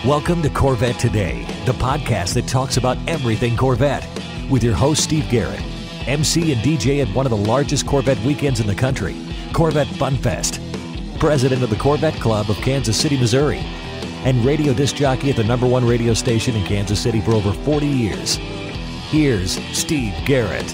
Welcome to Corvette Today, the podcast that talks about everything Corvette, with your host, Steve Garrett, MC and DJ at one of the largest Corvette weekends in the country, Corvette Fun Fest, president of the Corvette Club of Kansas City, Missouri, and radio disc jockey at the #1 radio station in Kansas City for over 40 years. Here's Steve Garrett.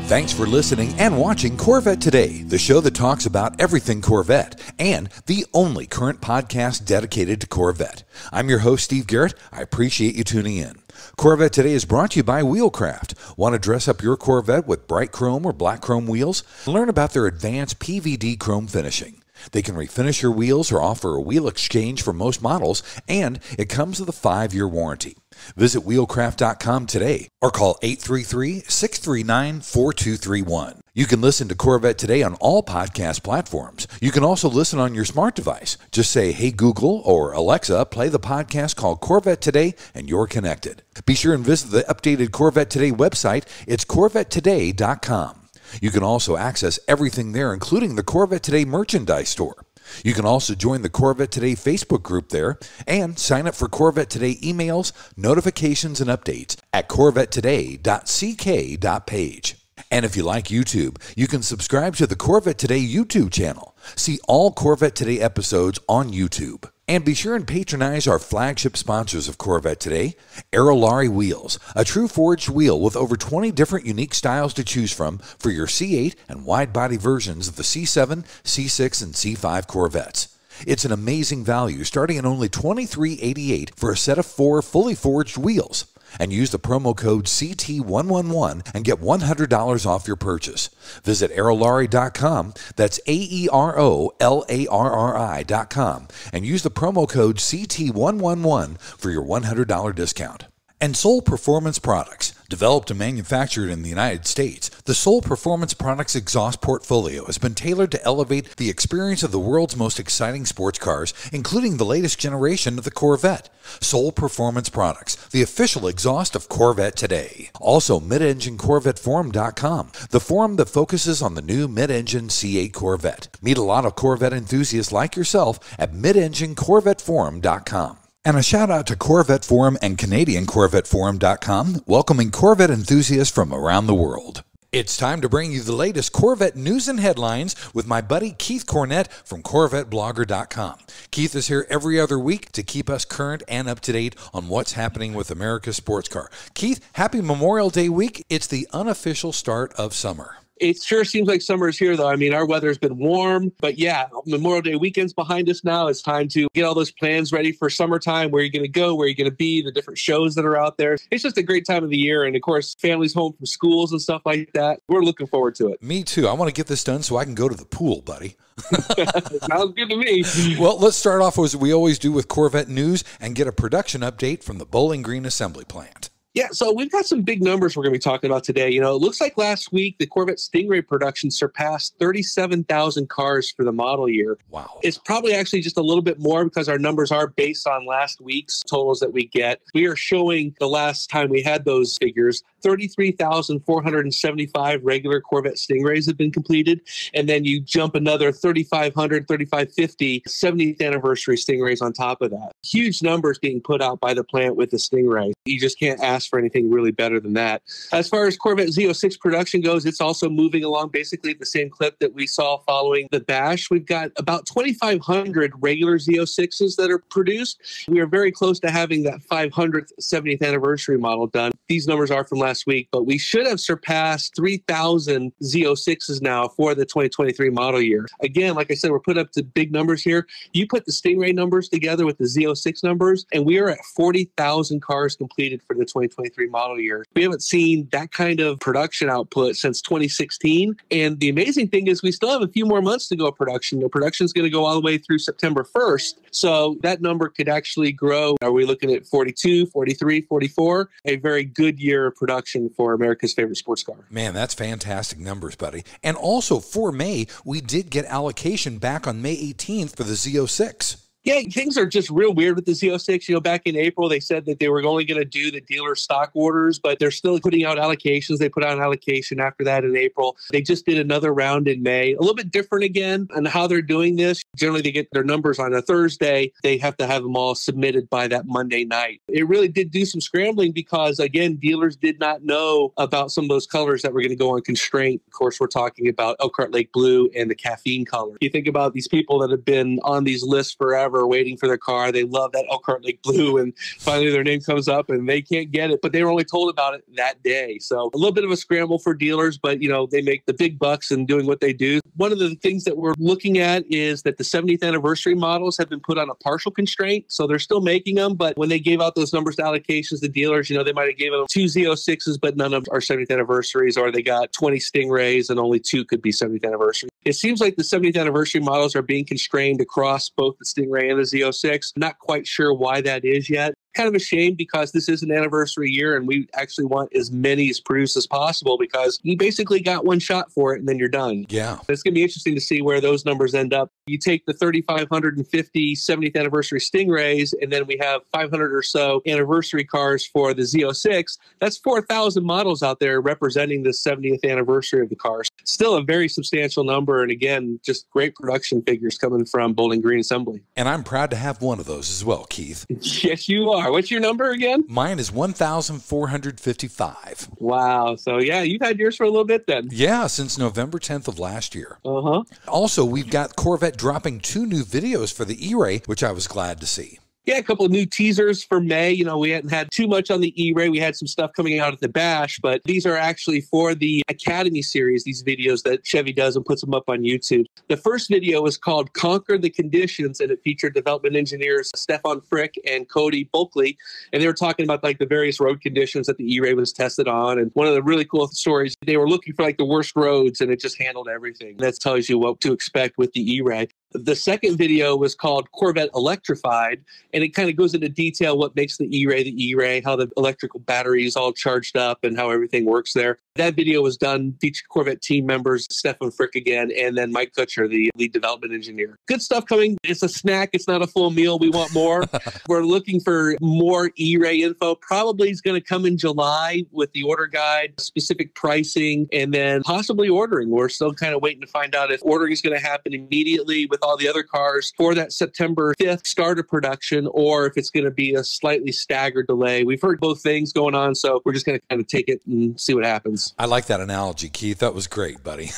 Thanks for listening and watching Corvette Today, the show that talks about everything Corvette, and the only current podcast dedicated to Corvette. I'm your host, Steve Garrett. I appreciate you tuning in. Corvette Today is brought to you by Wheelcraft. Want to dress up your Corvette with bright chrome or black chrome wheels? Learn about their advanced PVD chrome finishing. They can refinish your wheels or offer a wheel exchange for most models, and it comes with a 5-year warranty. Visit wheelcraft.com today or call 833-639-4231. You can listen to Corvette Today on all podcast platforms. You can also listen on your smart device. Just say, "Hey Google" or "Alexa, play the podcast called Corvette Today," and you're connected. Be sure and visit the updated Corvette Today website. It's CorvetteToday.com. You can also access everything there, including the Corvette Today merchandise store. You can also join the Corvette Today Facebook group there and sign up for Corvette Today emails, notifications, and updates at corvettetoday.ck.page. And if you like YouTube, you can subscribe to the Corvette Today YouTube channel. See all Corvette Today episodes on YouTube. And be sure and patronize our flagship sponsors of Corvette Today, Aerolarri Wheels, a true forged wheel with over 20 different unique styles to choose from for your C8 and wide-body versions of the C7, C6, and C5 Corvettes. It's an amazing value, starting at only $23.88 for a set of 4 fully forged wheels. And use the promo code CT111 and get $100 off your purchase. Visit aerolarri.com, that's AEROLARRI.com, and use the promo code CT111 for your $100 discount. And Soul Performance Products. Developed and manufactured in the United States, the Soul Performance Products exhaust portfolio has been tailored to elevate the experience of the world's most exciting sports cars, including the latest generation of the Corvette. Soul Performance Products, the official exhaust of Corvette Today. Also, MidEngineCorvetteForum.com, the forum that focuses on the new mid-engine C8 Corvette. Meet a lot of Corvette enthusiasts like yourself at MidEngineCorvetteForum.com. And a shout out to Corvette Forum and CanadianCorvetteForum.com, welcoming Corvette enthusiasts from around the world. It's time to bring you the latest Corvette news and headlines with my buddy Keith Cornett from CorvetteBlogger.com. Keith is here every other week to keep us current and up to date on what's happening with America's sports car. Keith, happy Memorial Day week. It's the unofficial start of summer. It sure seems like summer is here, though. I mean, our weather's been warm, but yeah, Memorial Day weekend's behind us now. It's time to get all those plans ready for summertime, where you're going to go, where you're going to be, the different shows that are out there. It's just a great time of the year. And of course, families home from schools and stuff like that. We're looking forward to it. Me too. I want to get this done so I can go to the pool, buddy. Sounds good to me. Well, let's start off as we always do with Corvette news and get a production update from the Bowling Green Assembly Plant. Yeah, so we've got some big numbers we're going to be talking about today. You know, it looks like last week the Corvette Stingray production surpassed 37,000 cars for the model year. Wow. It's probably actually just a little bit more because our numbers are based on last week's totals that we get. We are showing the last time we had those figures, 33,475 regular Corvette Stingrays have been completed. And then you jump another 3,500, 3,550 70th anniversary Stingrays on top of that. Huge numbers being put out by the plant with the Stingray. You just can't ask for anything really better than that. As far as Corvette Z06 production goes, it's also moving along basically at the same clip that we saw following the Bash. We've got about 2,500 regular Z06s that are produced. We are very close to having that 500th 70th anniversary model done. These numbers are from last week, but we should have surpassed 3,000 Z06s now for the 2023 model year. Again, like I said, we're put up to big numbers here. You put the Stingray numbers together with the Z06 numbers, and we are at 40,000 cars completed for the 2023 model year. We haven't seen that kind of production output since 2016. And the amazing thing is we still have a few more months to go of production. The production is going to go all the way through September 1st. So that number could actually grow. Are we looking at 42, 43, 44? A very good year of production for America's favorite sports car. Man, that's fantastic numbers, buddy. And also for May, we did get allocation back on May 18th for the Z06. Yeah, things are just real weird with the Z06. You know, back in April, they said that they were only going to do the dealer stock orders, but they're still putting out allocations. They put out an allocation after that in April. They just did another round in May. A little bit different again on how they're doing this. Generally, they get their numbers on a Thursday. They have to have them all submitted by that Monday night. It really did do some scrambling because, again, dealers did not know about some of those colors that were going to go on constraint. Of course, we're talking about Elkhart Lake Blue and the caffeine color. You think about these people that have been on these lists forever waiting for their car. They love that Elkhart Lake Blue, and finally their name comes up and they can't get it, but they were only told about it that day. So a little bit of a scramble for dealers, but they make the big bucks in doing what they do. One of the things that we're looking at is that the 70th anniversary models have been put on a partial constraint. So they're still making them, but when they gave out those numbers to allocations, the dealers, they might have given them 2 Z06s, but none of them are 70th anniversaries, or they got 20 Stingrays and only 2 could be 70th anniversary. It seems like the 70th anniversary models are being constrained across both the Stingray and the Z06. Not quite sure why that is yet. Kind of a shame because this is an anniversary year and we actually want as many as produced as possible because you basically got one shot for it and then you're done. Yeah. It's going to be interesting to see where those numbers end up. You take the 3,550 70th anniversary Stingrays and then we have 500 or so anniversary cars for the Z06. That's 4,000 models out there representing the 70th anniversary of the cars. Still a very substantial number. And again, just great production figures coming from Bowling Green Assembly. And I'm proud to have one of those as well, Keith. Yes, you are. What's your number again? Mine is 1,455. Wow. So, yeah, you've had yours for a little bit then. Yeah, since November 10th of last year. Uh-huh. Also, we've got Corvette dropping 2 new videos for the E-Ray, which I was glad to see. Yeah, a couple of new teasers for May. We hadn't had too much on the E-Ray. We had some stuff coming out at the Bash, but these are actually for the Academy series, these videos that Chevy does and puts them up on YouTube. The first video is called Conquer the Conditions, and it featured development engineers Stefan Frick and Cody Bulkley, and they were talking about the various road conditions that the E-Ray was tested on. And one of the really cool stories, they were looking for the worst roads, and it just handled everything. That tells you what to expect with the E-Ray. The second video was called Corvette Electrified, and it kind of goes into detail what makes the E-Ray, how the electrical battery is all charged up and how everything works there. That video was done, featured Corvette team members, Stefan Frick again, and then Mike Kutcher, the lead development engineer. Good stuff coming. It's a snack. It's not a full meal. We want more. We're looking for more E-Ray info. Probably is going to come in July with the order guide, specific pricing, and then possibly ordering. We're still kind of waiting to find out if ordering is going to happen immediately with all the other cars for that September 5th start of production, or if it's going to be a slightly staggered delay. We've heard both things going on, so we're just going to kind of take it and see what happens. I like that analogy, Keith. That was great, buddy.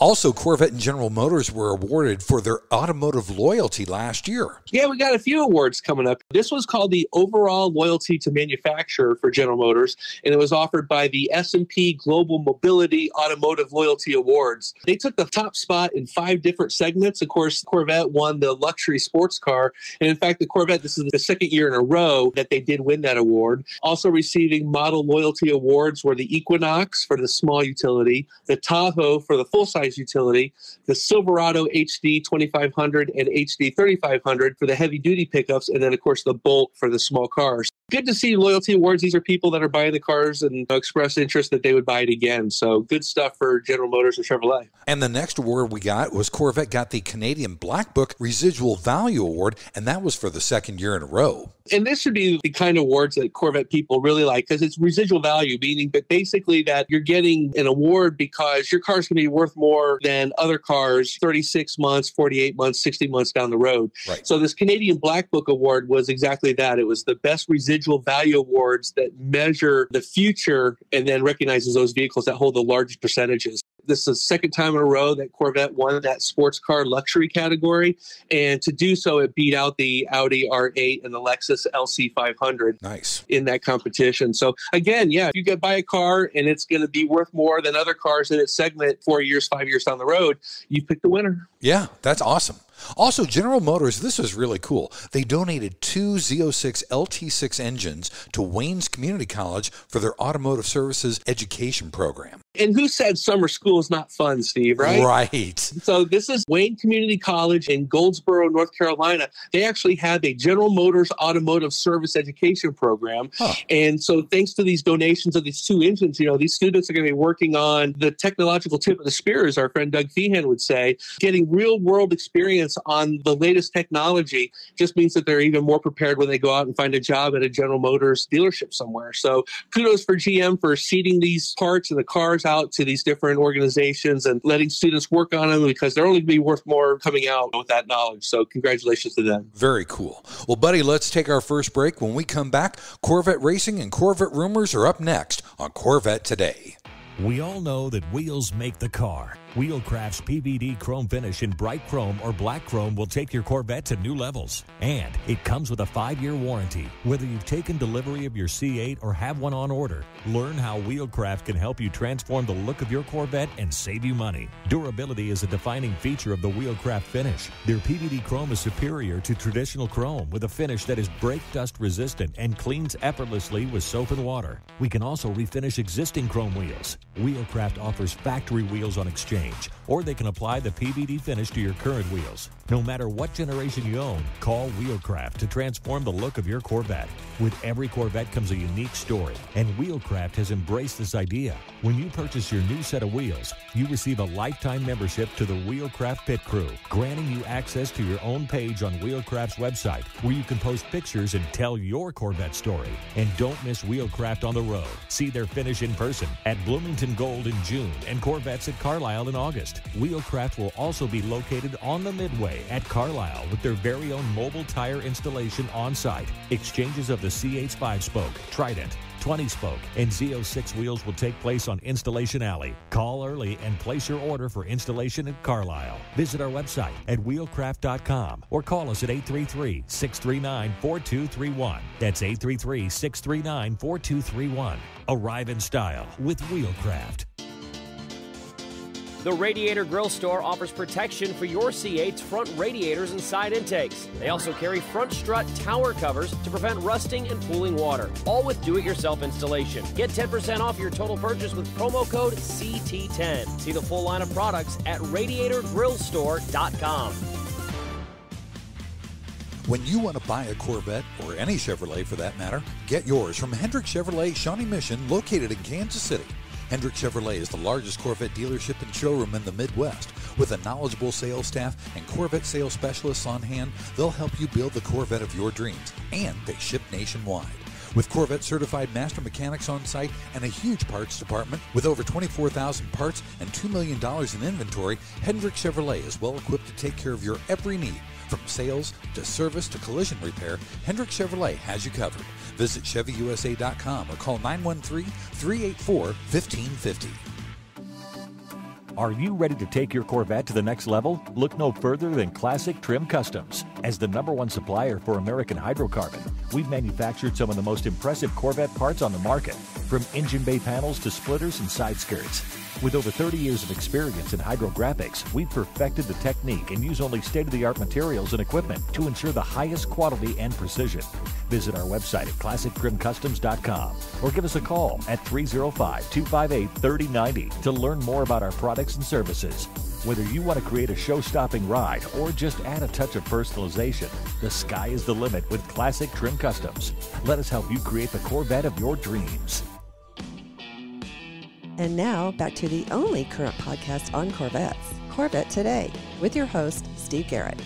Also, Corvette and General Motors were awarded for their automotive loyalty last year. Yeah, we got a few awards coming up. This was called the Overall Loyalty to Manufacturer for General Motors, and it was offered by the S&P Global Mobility Automotive Loyalty Awards. They took the top spot in 5 different segments. Of course, Corvette won the luxury sports car, and in fact, the Corvette, this is the second year in a row that they did win that award. Also receiving model loyalty awards were the Equinox for the small utility, the Tahoe for the full-size utility, the Silverado HD 2500 and HD 3500 for the heavy-duty pickups, and then, of course, the Bolt for the small cars. Good to see loyalty awards. These are people that are buying the cars and express interest that they would buy it again. So good stuff for General Motors and Chevrolet. And the next award we got was Corvette got the Canadian Black Book Residual Value Award, and that was for the second year in a row. And this should be the kind of awards that Corvette people really like because it's residual value, meaning but basically that you're getting an award because your car's going to be worth more than other cars 36 months, 48 months, 60 months down the road. Right. So this Canadian Black Book Award was exactly that. It was the best residual value awards that measure the future and then recognizes those vehicles that hold the largest percentages. This is the second time in a row that Corvette won that sports car luxury category. And to do so, it beat out the Audi R8 and the Lexus LC500 Nice. in that competition. So again, yeah, if you buy a car and it's going to be worth more than other cars in its segment 4 years, 5 years down the road, you pick the winner. Yeah, that's awesome. Also, General Motors, this was really cool. They donated 2 Z06 LT6 engines to Wayne's Community College for their automotive services education program. And who said summer school is not fun, Steve, right? Right. So this is Wayne Community College in Goldsboro, North Carolina. They actually have a General Motors automotive service education program. Huh. And so thanks to these donations of these 2 engines, these students are going to be working on the technological tip of the spear, as our friend Doug Feehan would say, getting real world experience experience on the latest technology just means that they're even more prepared when they go out and find a job at a General Motors dealership somewhere. So kudos for GM for seeding these parts and the cars out to these different organizations and letting students work on them, because they're only going to be worth more coming out with that knowledge. So congratulations to them. Very cool. Well, buddy, let's take our first break. When we come back, Corvette racing and Corvette rumors are up next on Corvette Today. We all know that wheels make the car. Wheelcraft's PVD chrome finish in bright chrome or black chrome will take your Corvette to new levels. And it comes with a 5-year warranty. Whether you've taken delivery of your C8 or have one on order, learn how Wheelcraft can help you transform the look of your Corvette and save you money. Durability is a defining feature of the Wheelcraft finish. Their PVD chrome is superior to traditional chrome with a finish that is brake dust resistant and cleans effortlessly with soap and water. We can also refinish existing chrome wheels. Wheelcraft offers factory wheels on exchange, or they can apply the PVD finish to your current wheels. No matter what generation you own, call Wheelcraft to transform the look of your Corvette. With every Corvette comes a unique story, and Wheelcraft has embraced this idea. When you purchase your new set of wheels, you receive a lifetime membership to the Wheelcraft Pit Crew, granting you access to your own page on Wheelcraft's website, where you can post pictures and tell your Corvette story. And don't miss Wheelcraft on the road. See their finish in person at Bloomington Gold in June and Corvettes at Carlisle in August. Wheelcraft will also be located on the Midway at Carlisle with their very own mobile tire installation on site. Exchanges of the C8's 5-spoke, Trident, 20-spoke, and Z06 wheels will take place on Installation Alley. Call early and place your order for installation at Carlisle. Visit our website at wheelcraft.com or call us at 833-639-4231. That's 833-639-4231. Arrive in style with Wheelcraft. The Radiator Grill Store offers protection for your C8's front radiators and side intakes. They also carry front strut tower covers to prevent rusting and pooling water, all with do-it-yourself installation. Get 10% off your total purchase with promo code CT10. See the full line of products at radiatorgrillstore.com. When you want to buy a Corvette, or any Chevrolet for that matter, get yours from Hendrick Chevrolet Shawnee Mission, located in Kansas City. Hendrick Chevrolet is the largest Corvette dealership and showroom in the Midwest. With a knowledgeable sales staff and Corvette sales specialists on hand, they'll help you build the Corvette of your dreams, and they ship nationwide. With Corvette certified master mechanics on site and a huge parts department with over 24,000 parts and $2 million in inventory, Hendrick Chevrolet is well equipped to take care of your every need. From sales to service to collision repair, Hendrick Chevrolet has you covered. Visit ChevyUSA.com or call 913-384-1550. Are you ready to take your Corvette to the next level? Look no further than Classic Trim Customs. As the #1 supplier for American hydrocarbon, we've manufactured some of the most impressive Corvette parts on the market, from engine bay panels to splitters and side skirts. With over 30 years of experience in hydrographics, we've perfected the technique and use only state-of-the-art materials and equipment to ensure the highest quality and precision. Visit our website at ClassicTrimCustoms.com or give us a call at 305-258-3090 to learn more about our products and services. Whether you want to create a show-stopping ride or just add a touch of personalization, the sky is the limit with Classic Trim Customs. Let us help you create the Corvette of your dreams. And now, back to the only current podcast on Corvettes, Corvette Today, with your host, Steve Garrett.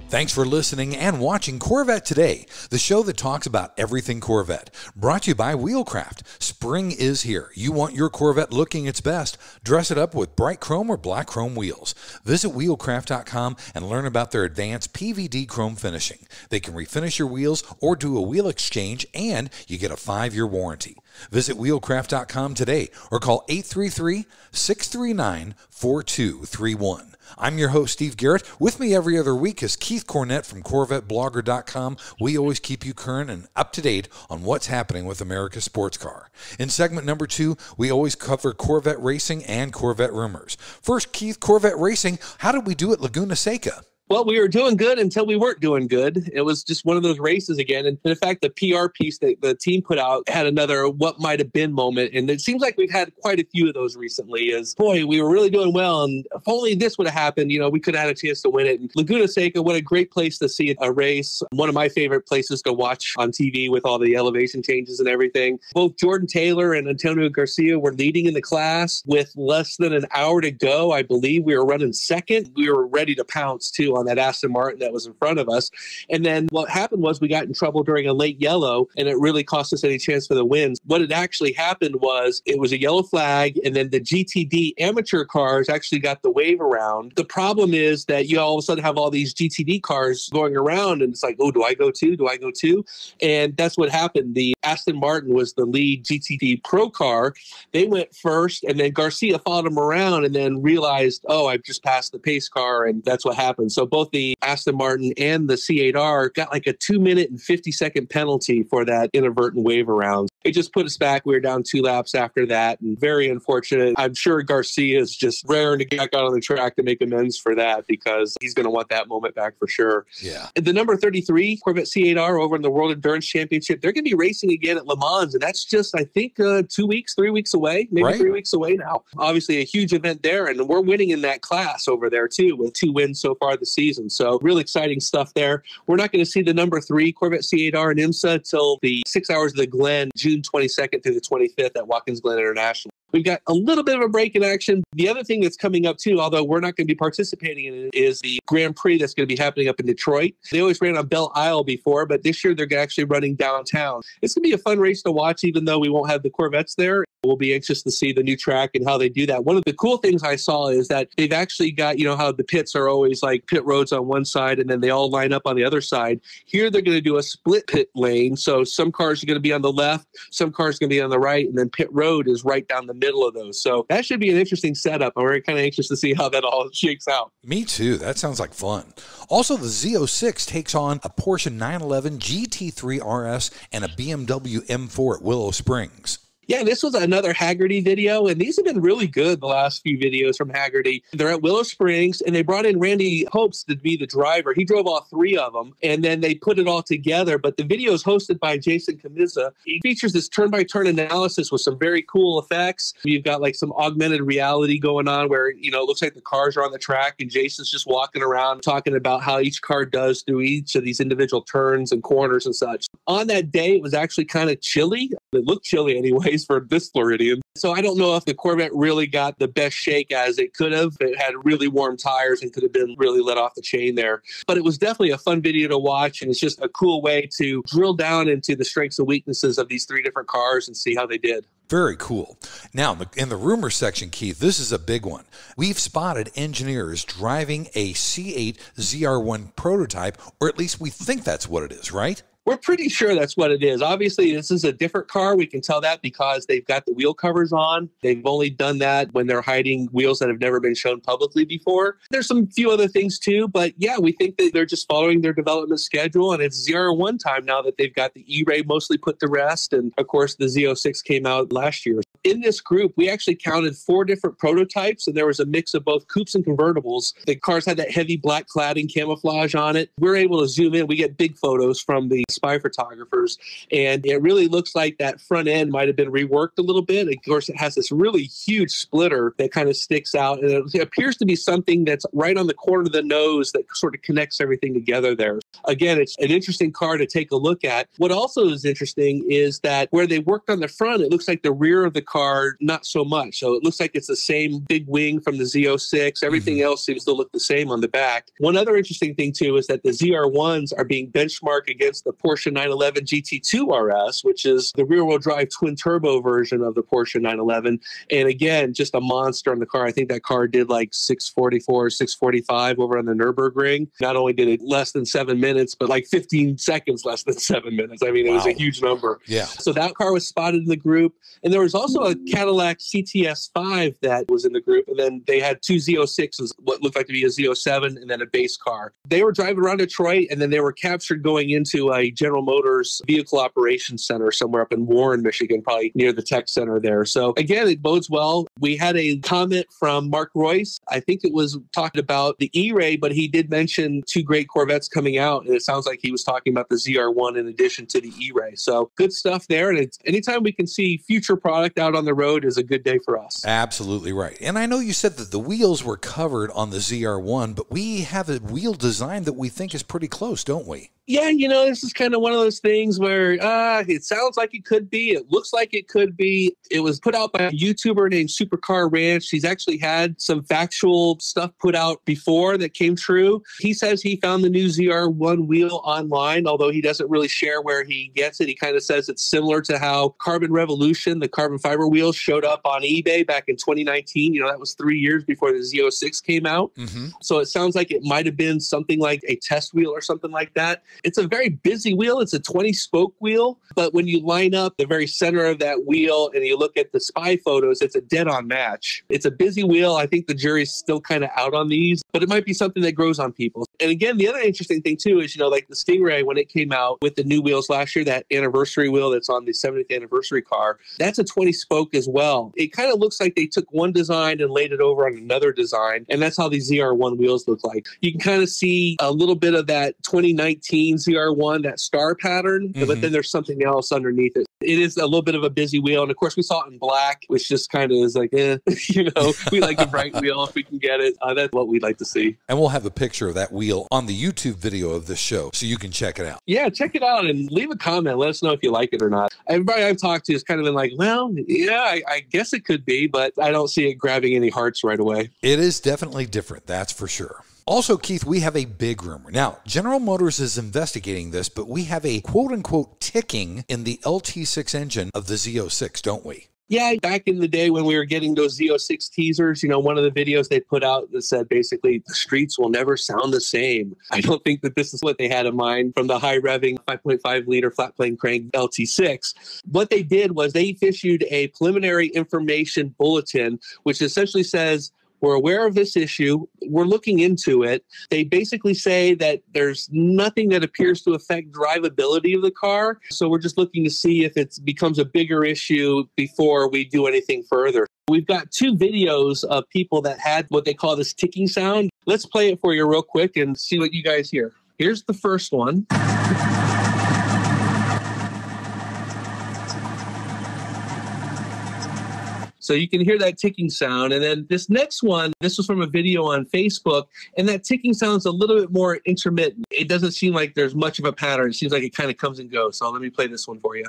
Thanks for listening and watching Corvette Today, the show that talks about everything Corvette. Brought to you by Wheelcraft. Spring is here. You want your Corvette looking its best. Dress it up with bright chrome or black chrome wheels. Visit Wheelcraft.com and learn about their advanced PVD chrome finishing. They can refinish your wheels or do a wheel exchange, and you get a 5-year warranty. Visit Wheelcraft.com today or call 833-639-4231. I'm your host, Steve Garrett. With me every other week is Keith Cornett from CorvetteBlogger.com. We always keep you current and up to date on what's happening with America's sports car. In segment number 2, we always cover Corvette racing and Corvette rumors. First, Keith, Corvette racing. How did we do at Laguna Seca? Well, we were doing good until we weren't doing good. It was just one of those races again. And in fact, the PR piece that the team put out had another what might have been moment. And it seems like we've had quite a few of those recently. Boy, we were really doing well. And if only this would have happened, we could have had a chance to win it. And Laguna Seca, what a great place to see a race. One of my favorite places to watch on TV with all the elevation changes and everything. Both Jordan Taylor and Antonio Garcia were leading in the class with less than an hour to go. I believe we were running second. We were ready to pounce too on that Aston Martin that was in front of us. And then what happened was we got in trouble during a late yellow, and it really cost us any chance for the wins. What had actually happened was it was a yellow flag, and then the GTD amateur cars actually got the wave around. The problem is that you all of a sudden have all these GTD cars going around, and it's like, oh, do I go too? Do I go too? And that's what happened. The Aston Martin was the lead GTD Pro car. They went first, and then Garcia followed them around and then realized, oh, I've just passed the pace car, and that's what happened. So both the Aston Martin and the C8R got like a 2-minute and 50-second penalty for that inadvertent wave around. It just put us back. We were down 2 laps after that, and very unfortunate. I'm sure Garcia is just raring to get back out on the track to make amends for that, because he's going to want that moment back for sure. Yeah. The number 33 Corvette C8R over in the World Endurance Championship, they're going to be racing again at Le Mans, and that's just, I think, 2 weeks, 3 weeks away, maybe 3 weeks away now. Obviously a huge event there, and we're winning in that class over there too, with 2 wins so far this season. So real exciting stuff there. We're not going to see the number 3 Corvette C8R in IMSA until the 6 Hours of the Glen, June 22nd through the 25th at Watkins Glen International. We've got a little bit of a break in action. The other thing that's coming up too, although we're not going to be participating in it, is the Grand Prix that's going to be happening up in Detroit. They always ran on Belle Isle before, but this year they're actually running downtown. It's going to be a fun race to watch, even though we won't have the Corvettes there. We'll be anxious to see the new track and how they do that. One of the cool things I saw is that they've actually got, you know, how the pits are always like pit roads on one side and then they all line up on the other side. Here they're going to do a split pit lane. So some cars are going to be on the left, some cars are going to be on the right, and then pit road is right down the middle of those. So that should be an interesting setup. I'm very kind of anxious to see how that all shakes out. Me too. That sounds like fun. Also, the Z06 takes on a Porsche 911 GT3 RS and a BMW M4 at Willow Springs. Yeah, this was another Haggerty video, and these have been really good, the last few videos from Haggerty. They're at Willow Springs, and they brought in Randy Hopes to be the driver. He drove all 3 of them, and then they put it all together. But the video is hosted by Jason Kamiza. He features this turn-by-turn analysis with some very cool effects. You've got like some augmented reality going on where, you know, it looks like the cars are on the track, and Jason's just walking around talking about how each car does through each of these individual turns and corners and such. On that day, it was actually kind of chilly. It looked chilly anyways for this Floridian. So I don't know if the Corvette really got the best shake as it could have. It had really warm tires and could have been really let off the chain there. But it was definitely a fun video to watch, and it's just a cool way to drill down into the strengths and weaknesses of these 3 different cars and see how they did. Very cool. Now, in the rumor section, Keith, this is a big one. We've spotted engineers driving a C8 ZR1 prototype, or at least we think that's what it is, right? We're pretty sure that's what it is. Obviously, this is a different car. We can tell that because they've got the wheel covers on. They've only done that when they're hiding wheels that have never been shown publicly before. There's some few other things too, but yeah, we think that they're just following their development schedule, and it's ZR1 time now that they've got the E-Ray mostly put to rest, and of course the Z06 came out last year. In this group, we actually counted 4 different prototypes, and there was a mix of both coupes and convertibles. The cars had that heavy black cladding camouflage on it. We're able to zoom in. We get big photos from the spy photographers, and it really looks like that front end might have been reworked a little bit. Of course, it has this really huge splitter that kind of sticks out, and it appears to be something that's right on the corner of the nose that sort of connects everything together there. Again, it's an interesting car to take a look at. What also is interesting is that where they worked on the front, it looks like the rear of the car, not so much. So it looks like it's the same big wing from the Z06. Everything else seems to look the same on the back. One other interesting thing, too, is that the ZR1s are being benchmarked against the Porsche 911 GT2 RS, which is the rear-wheel drive twin-turbo version of the Porsche 911. And again, just a monster on the car. I think that car did like 644, 645 over on the Nürburgring. Not only did it less than 7 minutes, but like 15 seconds less than 7 minutes. I mean, it was a huge number. Yeah. So that car was spotted in the group. And there was also a Cadillac CTS5 that was in the group. And then they had 2 Z06s, what looked like to be a Z07, and then a base car. They were driving around Detroit, and then they were captured going into a General Motors Vehicle Operations Center somewhere up in Warren, Michigan, probably near the tech center there. So again, it bodes well. We had a comment from Mark Royce. I think it was talking about the E-Ray, but he did mention 2 great Corvettes coming out. And it sounds like he was talking about the ZR1 in addition to the E-Ray. So good stuff there. And it's, anytime we can see future product out on the road is a good day for us. Absolutely right. And I know you said that the wheels were covered on the ZR1, but we have a wheel design that we think is pretty close, don't we? Yeah, this is kind of one of those things where it sounds like it could be. It looks like it could be. It was put out by a YouTuber named Supercar Ranch. He's actually had some factual stuff put out before that came true. He says he found the new ZR1 wheel online, although he doesn't really share where he gets it. He kind of says it's similar to how Carbon Revolution, the carbon fiber wheels, showed up on eBay back in 2019. That was 3 years before the Z06 came out. Mm-hmm. So it sounds like it might have been something like a test wheel or something like that. It's a very busy wheel. It's a 20-spoke wheel. But when you line up the very center of that wheel and you look at the spy photos, it's a dead-on match. It's a busy wheel. I think the jury's still kind of out on these, but it might be something that grows on people. And again, the other interesting thing, too, is, like the Stingray, when it came out with the new wheels last year, that anniversary wheel that's on the 70th anniversary car, that's a 20-spoke as well. It kind of looks like they took one design and laid it over on another design, and that's how these ZR1 wheels look like. You can kind of see a little bit of that 2019 ZR1, that star pattern, but then there's something else underneath it. It is a little bit of a busy wheel, and of course we saw it in black, which just kind of is like, we like the bright wheel if we can get it. That's what we'd like to see. And we'll have a picture of that wheel on the YouTube video of this show, so you can check it out. Yeah, check it out and leave a comment. Let us know if you like it or not. Everybody I've talked to has kind of been like, well, yeah, I guess it could be, but I don't see it grabbing any hearts right away. It is definitely different, that's for sure. Also, Keith, we have a big rumor. Now, General Motors is investigating this, but we have a quote-unquote ticking in the LT6 engine of the Z06, don't we? Yeah, back in the day when we were getting those Z06 teasers, one of the videos they put out that said basically the streets will never sound the same. I don't think that this is what they had in mind from the high revving 5.5 liter flat plane crank LT6. What they did was they issued a preliminary information bulletin, which essentially says, we're aware of this issue. We're looking into it. They basically say that there's nothing that appears to affect drivability of the car. So we're just looking to see if it becomes a bigger issue before we do anything further. We've got 2 videos of people that had what they call this ticking sound. Let's play it for you real quick and see what you guys hear. Here's the first one. So you can hear that ticking sound. And then this next one, this was from a video on Facebook, and that ticking sound's a little bit more intermittent. It doesn't seem like there's much of a pattern. It seems like it kind of comes and goes. So let me play this one for you.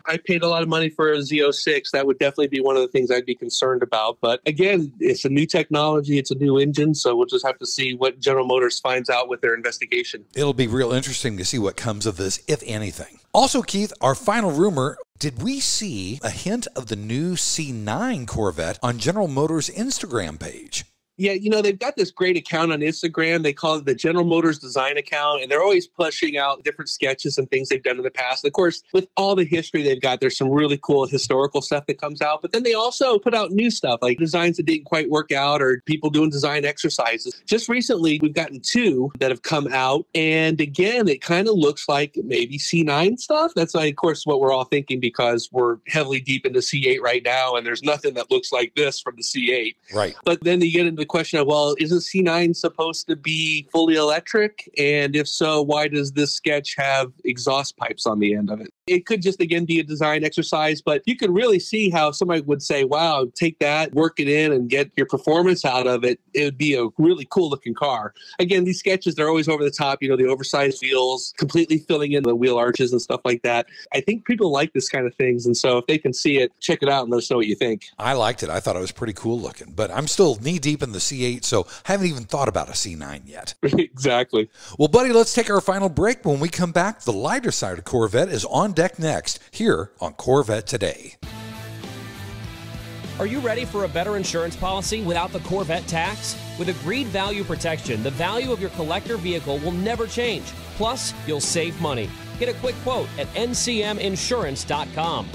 I paid a lot of money for a Z06. That would definitely be one of the things I'd be concerned about. But again, it's a new technology. It's a new engine. So we'll just have to see what General Motors finds out with their investigation. It'll be real interesting to see what comes of this, if anything. Also, Keith, our final rumor, did we see a hint of the new C9 Corvette on General Motors' Instagram page? Yeah, they've got this great account on Instagram. They call it the General Motors Design Account, and they're always pushing out different sketches and things they've done in the past. And of course, with all the history they've got, there's some really cool historical stuff that comes out. But then they also put out new stuff, like designs that didn't quite work out or people doing design exercises. Just recently, we've gotten 2 that have come out. And again, it kind of looks like maybe C9 stuff. That's, of course, what we're all thinking because we're heavily deep into C8 right now, and there's nothing that looks like this from the C8. Right. But then you get into the question of, well, isn't C9 supposed to be fully electric? And if so, why does this sketch have exhaust pipes on the end of it? It could just, again, be a design exercise, but you can really see how somebody would say, wow, take that, work it in, and get your performance out of it. It would be a really cool looking car. Again, these sketches, they're always over the top, the oversized wheels, completely filling in the wheel arches and stuff like that. I think people like this kind of things. And so if they can see it, check it out and let us know what you think. I liked it. I thought it was pretty cool looking, but I'm still knee deep in the C8, so haven't even thought about a C9 yet. Exactly. Well, buddy, let's take our final break. When we come back, the lighter side of Corvette is on deck next, here on Corvette Today. Are you ready for a better insurance policy without the Corvette tax? With Agreed Value Protection, the value of your collector vehicle will never change. Plus, you'll save money. Get a quick quote at ncminsurance.com.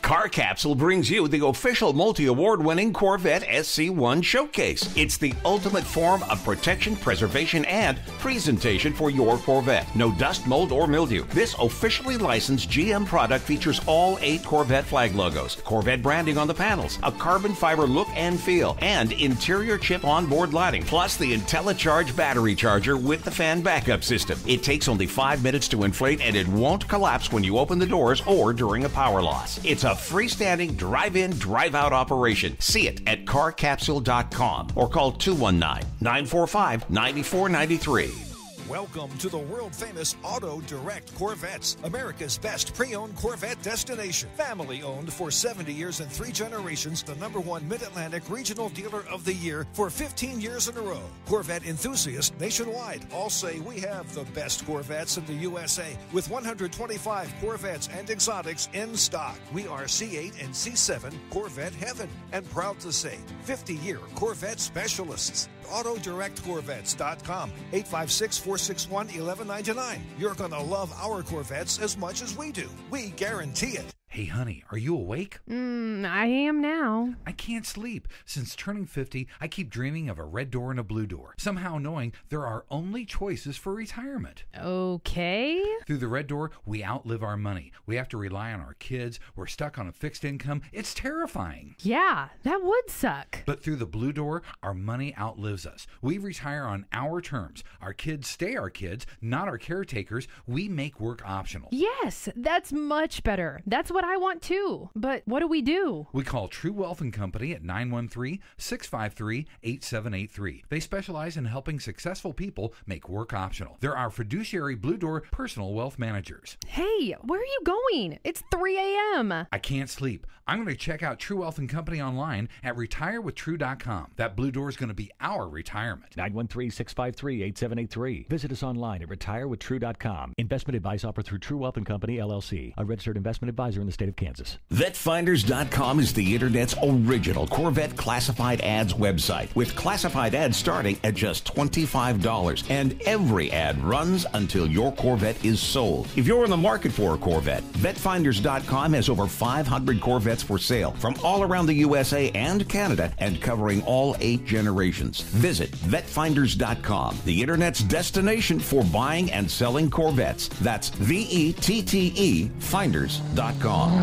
Car Capsule brings you the official multi-award-winning Corvette SC1 Showcase. It's the ultimate form of protection, preservation, and presentation for your Corvette. No dust, mold, or mildew. This officially licensed GM product features all 8 Corvette flag logos, Corvette branding on the panels, a carbon fiber look and feel, and interior chip onboard lighting, plus the IntelliCharge battery charger with the fan backup system. It takes only 5 minutes to inflate, and it won't collapse when you open the doors or during a power loss. It's a freestanding drive-in, drive-out operation. See it at carcapsule.com or call 219-945-9493. Welcome to the world-famous Auto Direct Corvettes, America's best pre-owned Corvette destination. Family-owned for 70 years and 3 generations, the #1 Mid-Atlantic Regional Dealer of the Year for 15 years in a row. Corvette enthusiasts nationwide all say we have the best Corvettes in the USA, with 125 Corvettes and exotics in stock. We are C8 and C7 Corvette heaven, and proud to say 50-year Corvette specialists. AutoDirectCorvettes.com, 856-461-1199. You're going to love our Corvettes as much as we do. We guarantee it. Hey, honey, are you awake? I am now. I can't sleep. Since turning 50, I keep dreaming of a red door and a blue door, somehow knowing there are only choices for retirement. Okay. Through the red door, we outlive our money. We have to rely on our kids. We're stuck on a fixed income. It's terrifying. Yeah, that would suck. But through the blue door, our money outlives us. We retire on our terms. Our kids stay our kids, not our caretakers. We make work optional. Yes, that's much better. That's what I want too. But what do we do? We call True Wealth & Company at 913-653-8783. They specialize in helping successful people make work optional. They're our fiduciary Blue Door personal wealth managers. Hey, where are you going? It's 3 a.m. I can't sleep. I'm going to check out True Wealth & Company online at retirewithtrue.com. That Blue Door is going to be our retirement. 913-653-8783. Visit us online at retirewithtrue.com. Investment advice offered through True Wealth & Company, LLC, a registered investment advisor in the state of Kansas. VetFinders.com is the Internet's original Corvette classified ads website, with classified ads starting at just $25. And every ad runs until your Corvette is sold. If you're in the market for a Corvette, VetFinders.com has over 500 Corvettes for sale from all around the USA and Canada, and covering all 8 generations. Visit VetFinders.com, the Internet's destination for buying and selling Corvettes. That's VETTE Finders.com.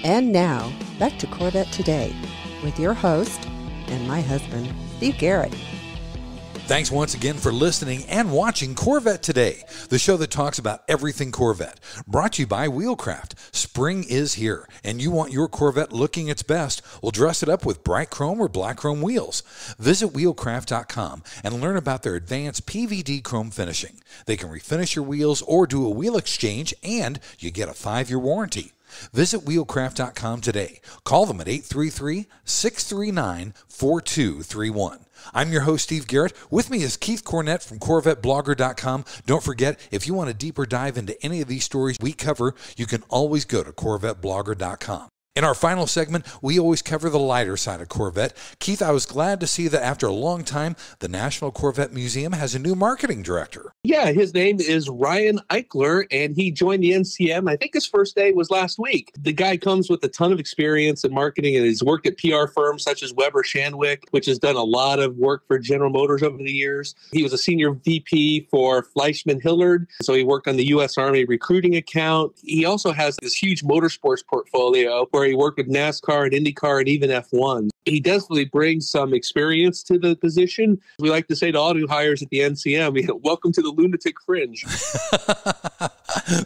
And now, back to Corvette Today with your host and my husband, Steve Garrett. Thanks once again for listening and watching Corvette Today, the show that talks about everything Corvette. Brought to you by Wheelcraft. Spring is here, and you want your Corvette looking its best. Well, dress it up with bright chrome or black chrome wheels. Visit wheelcraft.com and learn about their advanced PVD chrome finishing. They can refinish your wheels or do a wheel exchange, and you get a 5-year warranty. Visit wheelcraft.com today. Call them at 833-639-4231. I'm your host, Steve Garrett. With me is Keith Cornett from CorvetteBlogger.com. Don't forget, if you want a deeper dive into any of these stories we cover, you can always go to CorvetteBlogger.com. In our final segment, we always cover the lighter side of Corvette. Keith, I was glad to see that after a long time, the National Corvette Museum has a new marketing director. Yeah, his name is Ryan Eichler, and he joined the NCM. I think his first day was last week. The guy comes with a ton of experience in marketing, and he's worked at PR firms such as Weber Shandwick, which has done a lot of work for General Motors over the years. He was a senior VP for Fleischmann Hillard, so he worked on the U.S. Army recruiting account. He also has this huge motorsports portfolio where he worked with NASCAR and IndyCar and even F1. He definitely brings some experience to the position. We like to say to all new hires at the NCM, welcome to the lunatic fringe.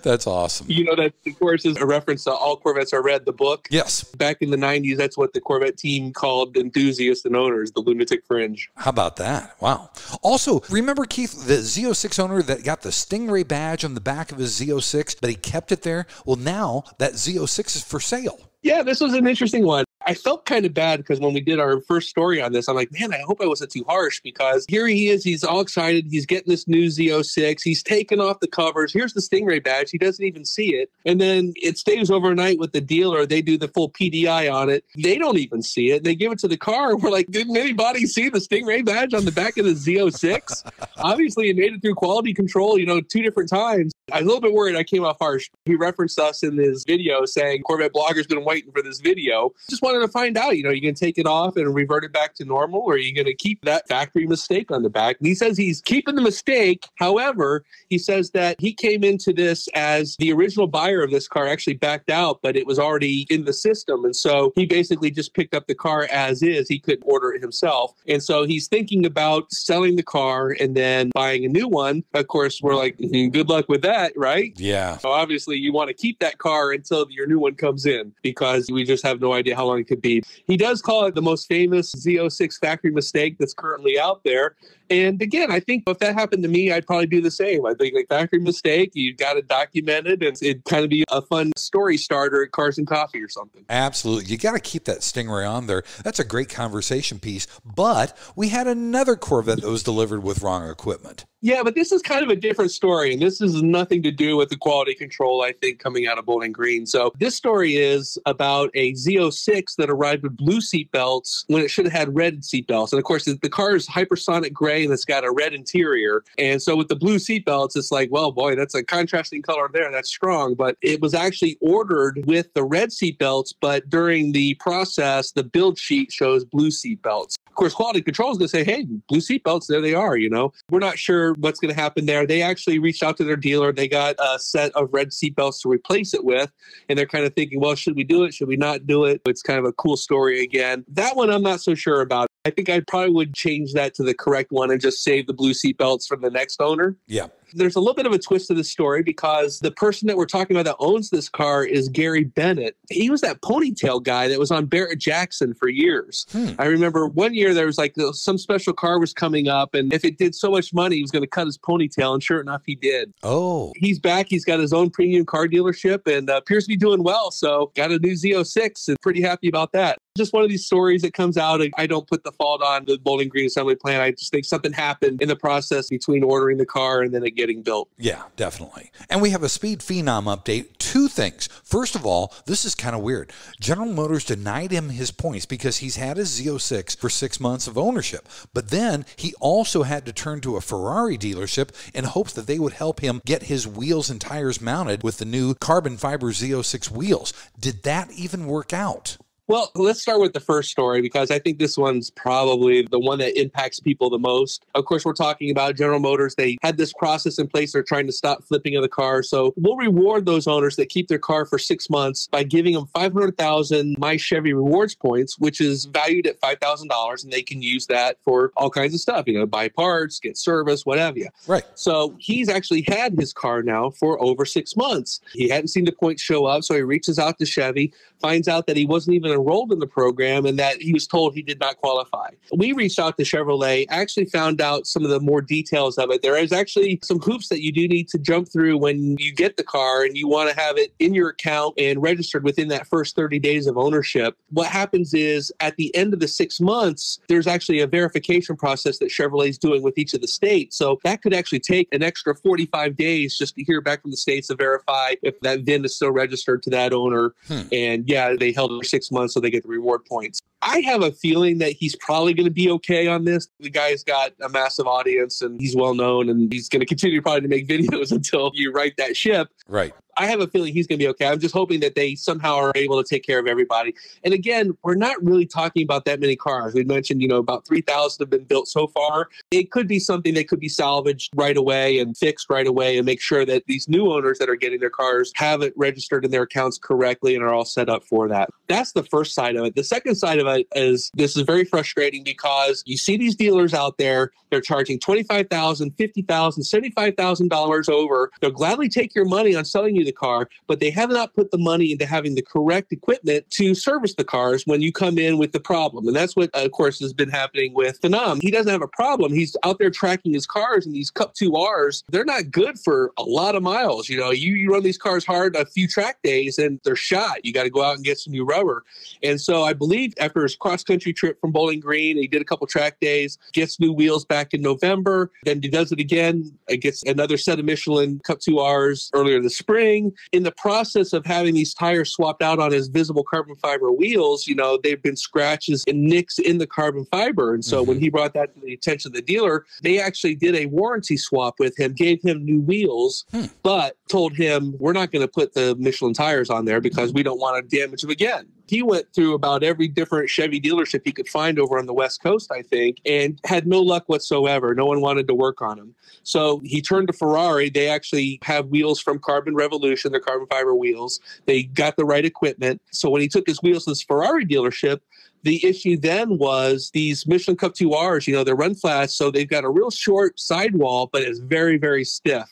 That's awesome. You know, that, of course, is a reference to All Corvettes Are Red, the book. Yes. Back in the 90s, that's what the Corvette team called enthusiasts and owners, the lunatic fringe. How about that? Wow. Also, remember, Keith, the Z06 owner that got the Stingray badge on the back of his Z06, but he kept it there? Well, now that Z06 is for sale. Yeah, this was an interesting one. I felt kind of bad because when we did our first story on this, I'm like, man, I hope I wasn't too harsh, because here he is. He's all excited. He's getting this new Z06. He's taking off the covers. Here's the Stingray badge. He doesn't even see it. And then it stays overnight with the dealer. They do the full PDI on it. They don't even see it. They give it to the car. We're like, didn't anybody see the Stingray badge on the back of the Z06? Obviously, it made it through quality control, 2 different times. I was a little bit worried I came off harsh. He referenced us in this video saying CorvetteBlogger's been waiting for this video. Just wanted to find out, you can take it off and revert it back to normal, or are you going to keep that factory mistake on the back? And he says he's keeping the mistake. However, he says that he came into this as the original buyer of this car actually backed out, but it was already in the system. And so he basically just picked up the car as is. He couldn't order it himself. And so he's thinking about selling the car and then buying a new one. Of course, we're like, good luck with that. Corvette, right? Yeah. So obviously you want to keep that car until your new one comes in, because we just have no idea how long it could be. He does call it the most famous Z06 factory mistake that's currently out there. And again, I think if that happened to me, I'd probably do the same. I think, like, factory mistake, you got to document it, and it'd kind of be a fun story starter at Cars and Coffee or something. Absolutely. You got to keep that Stingray on there. That's a great conversation piece. But we had another Corvette that was delivered with wrong equipment. Yeah, but this is kind of a different story, and this has nothing to do with the quality control, I think, coming out of Bowling Green. So this story is about a Z06 that arrived with blue seat belts when it should have had red seat belts. And of course, the car is hypersonic gray and it's got a red interior. And so with the blue seat belts, it's like, well, boy, that's a contrasting color there. That's strong. But it was actually ordered with the red seat belts, but during the process, the build sheet shows blue seat belts. Of course, quality control is going to say, hey, blue seat belts, there they are, you know. We're not sure what's going to happen there. They actually reached out to their dealer. They got a set of red seat belts to replace it with. And they're kind of thinking, well, should we do it? Should we not do it? It's kind of a cool story again. That one I'm not so sure about. I think I probably would change that to the correct one and just save the blue seat belts from the next owner. Yeah. There's a little bit of a twist to this story, because the person that we're talking about that owns this car is Gary Bennett. He was that ponytail guy that was on Barrett Jackson for years. I remember one year there was like some special car was coming up, and if it did so much money, he was going to cut his ponytail, and sure enough, he did. Oh. He's back. He's got his own premium car dealership and appears to be doing well. So got a new Z06 and pretty happy about that. Just one of these stories that comes out. I don't put the fault on the Bowling Green assembly plant. I just think something happened in the process between ordering the car and then it getting built. Yeah, definitely. And we have a Speed Phenom update. Two things. First of all, this is kind of weird. General Motors denied him his points because he's had his Z06 for 6 months of ownership. But then he also had to turn to a Ferrari dealership in hopes that they would help him get his wheels and tires mounted with the new carbon fiber Z06 wheels. Did that even work out? Well, let's start with the first story, because I think this one's probably the one that impacts people the most. Of course, we're talking about General Motors. They had this process in place. They're trying to stop flipping of the car. So we'll reward those owners that keep their car for 6 months by giving them 500,000 My Chevy Rewards points, which is valued at $5,000. And they can use that for all kinds of stuff, you know, buy parts, get service, whatever. Right. So he's actually had his car now for over 6 months. He hadn't seen the points show up. So he reaches out to Chevy, finds out that he wasn't even enrolled in the program and that he was told he did not qualify. We reached out to Chevrolet, actually found out some of the more details of it. There is actually some hoops that you do need to jump through when you get the car and you want to have it in your account and registered within that first 30 days of ownership. What happens is at the end of the 6 months, there's actually a verification process that Chevrolet is doing with each of the states. So that could actually take an extra 45 days just to hear back from the states to verify if that VIN is still registered to that owner. And yeah, they held it for 6 months so they get the reward points. I have a feeling that he's probably going to be okay on this. The guy's got a massive audience and he's well known, and he's going to continue probably to make videos until you right that ship. Right. I have a feeling he's going to be okay. I'm just hoping that they somehow are able to take care of everybody. And again, we're not really talking about that many cars. We mentioned, about 3,000 have been built so far. It could be something that could be salvaged right away and fixed right away and make sure that these new owners that are getting their cars have it registered in their accounts correctly and are all set up for that. That's the first side of it. The second side of it is this is very frustrating because you see these dealers out there, they're charging $25,000, $50,000, $75,000 over. They'll gladly take your money on selling you the car, but they have not put the money into having the correct equipment to service the cars when you come in with the problem. And that's what, of course, has been happening with Phenom. He doesn't have a problem. He's out there tracking his cars, and these Cup 2Rs, they're not good for a lot of miles. You run these cars hard a few track days and they're shot. You got to go out and get some new rubber. And so I believe after his cross-country trip from Bowling Green, he did a couple track days, gets new wheels back in November, then he does it again, gets another set of Michelin Cup 2Rs earlier this spring. In the process of having these tires swapped out on his visible carbon fiber wheels, they've been scratches and nicks in the carbon fiber. And so when he brought that to the attention of the dealer, they actually did a warranty swap with him, gave him new wheels, but told him, we're not going to put the Michelin tires on there because we don't want to damage them again. He went through about every different Chevy dealership he could find over on the West Coast, I think, and had no luck whatsoever. No one wanted to work on him. So he turned to Ferrari. They actually have wheels from Carbon Revolution, they're carbon fiber wheels. They got the right equipment. So when he took his wheels to this Ferrari dealership, the issue then was these Michelin Cup 2Rs, they're run flats, so they've got a real short sidewall, but it's very, very stiff.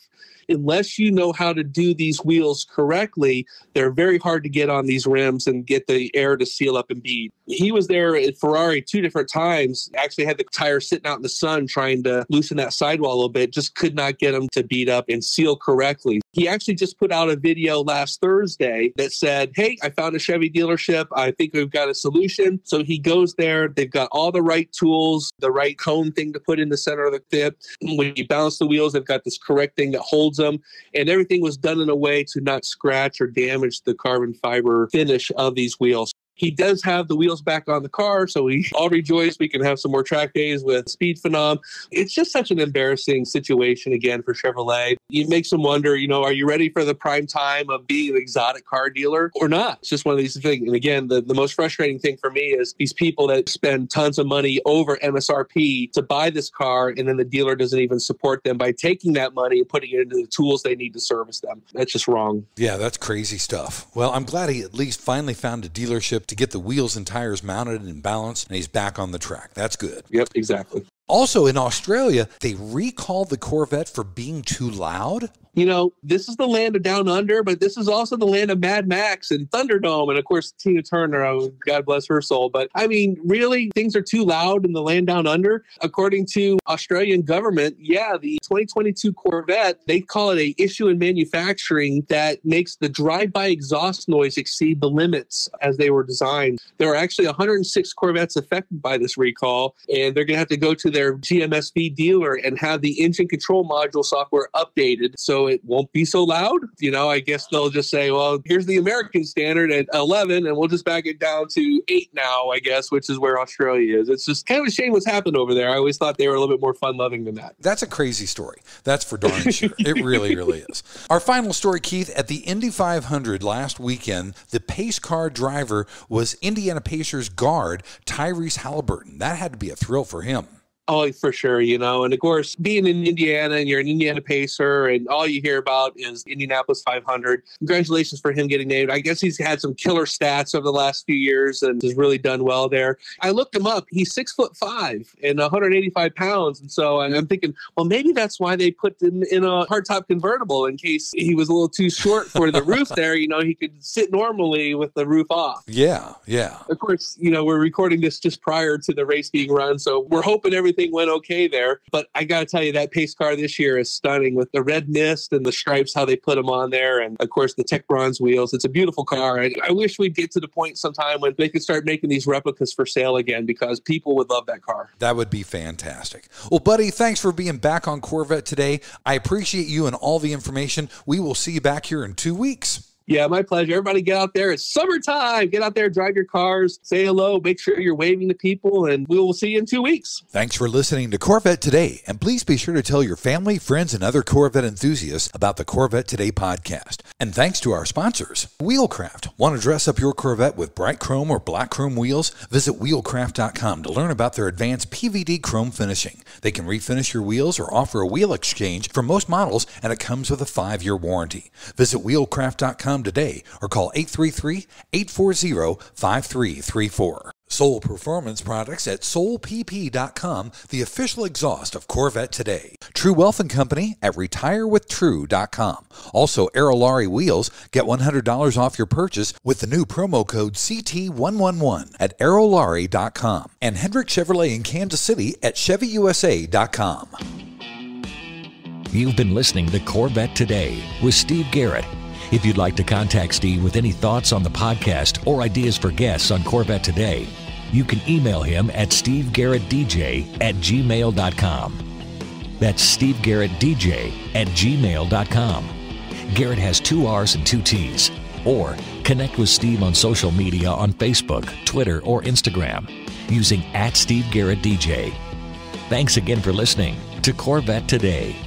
unless you know how to do these wheels correctly, they're very hard to get on these rims and get the air to seal up and bead. He was there at Ferrari 2 different times, actually had the tire sitting out in the sun trying to loosen that sidewall a little bit, just could not get them to bead up and seal correctly. He actually just put out a video last Thursday that said, hey, I found a Chevy dealership. I think we've got a solution. So he goes there. They've got all the right tools, the right cone thing to put in the center of the tip. When you balance the wheels, they've got this correct thing that holds them. And everything was done in a way to not scratch or damage the carbon fiber finish of these wheels. He does have the wheels back on the car, so we all rejoice. We can have some more track days with Speed Phenom. It's just such an embarrassing situation, again, for Chevrolet. It makes them wonder, are you ready for the prime time of being an exotic car dealer or not? It's just one of these things. And again, the most frustrating thing for me is these people that spend tons of money over MSRP to buy this car, and then the dealer doesn't even support them by taking that money and putting it into the tools they need to service them. That's just wrong. Yeah, that's crazy stuff. Well, I'm glad he at least finally found a dealership to get the wheels and tires mounted and balanced, and he's back on the track. That's good. Yep, exactly. Also, in Australia, they recalled the Corvette for being too loud. This is the land of Down Under, but this is also the land of Mad Max and Thunderdome. And of course, Tina Turner, God bless her soul. But I mean, really, things are too loud in the land down under. According to Australian government, the 2022 Corvette, they call it an issue in manufacturing that makes the drive-by exhaust noise exceed the limits as they were designed. There are actually 106 Corvettes affected by this recall, and they're going to have to go to their GMSV dealer and have the engine control module software updated so it won't be so loud. I guess they'll just say, well, here's the American standard at 11, and we'll just back it down to 8 now, I guess, which is where Australia is. It's just kind of a shame what's happened over there. I always thought they were a little bit more fun-loving than that. That's a crazy story. That's for darn sure. It really, really is. Our final story, Keith, at the Indy 500 last weekend, the pace car driver was Indiana Pacers guard Tyrese Halliburton. That had to be a thrill for him. Oh, for sure, and of course, being in Indiana and you're an Indiana Pacer and all you hear about is Indianapolis 500. Congratulations for him getting named. I guess he's had some killer stats over the last few years and has really done well there. I looked him up. He's 6'5" and 185 pounds. And so I'm thinking, well, maybe that's why they put him in a hardtop convertible in case he was a little too short for the roof there. He could sit normally with the roof off. Yeah. Of course, we're recording this just prior to the race being run. So we're hoping everything went okay there. But I got to tell you, that pace car this year is stunning with the red mist and the stripes, how they put them on there. And of course, the Tech Bronze wheels. It's a beautiful car. I wish we'd get to the point sometime when they could start making these replicas for sale again, because people would love that car. That would be fantastic. Well, buddy, thanks for being back on Corvette Today. I appreciate you and all the information. We will see you back here in 2 weeks. Yeah, my pleasure. Everybody get out there. It's summertime. Get out there, drive your cars, say hello, make sure you're waving to people, and we will see you in 2 weeks. Thanks for listening to Corvette Today, and please be sure to tell your family, friends, and other Corvette enthusiasts about the Corvette Today podcast. And thanks to our sponsors, Wheelcraft. Want to dress up your Corvette with bright chrome or black chrome wheels? Visit wheelcraft.com to learn about their advanced PVD chrome finishing. They can refinish your wheels or offer a wheel exchange for most models, and it comes with a 5-year warranty. Visit wheelcraft.com today or call 833-840-5334. Soul Performance Products at soulpp.com, the official exhaust of Corvette Today. True Wealth & Company at retirewithtrue.com. Also, Aerolarri Wheels. Get $100 off your purchase with the new promo code CT111 at aerolarri.com. And Hendrick Chevrolet in Kansas City at chevyusa.com. You've been listening to Corvette Today with Steve Garrett. If you'd like to contact Steve with any thoughts on the podcast or ideas for guests on Corvette Today, you can email him at stevegarrettdj@gmail.com. That's stevegarrettdj@gmail.com. Garrett has 2 R's and 2 T's. Or connect with Steve on social media on Facebook, Twitter, or Instagram using @SteveGarrettDJ. Thanks again for listening to Corvette Today.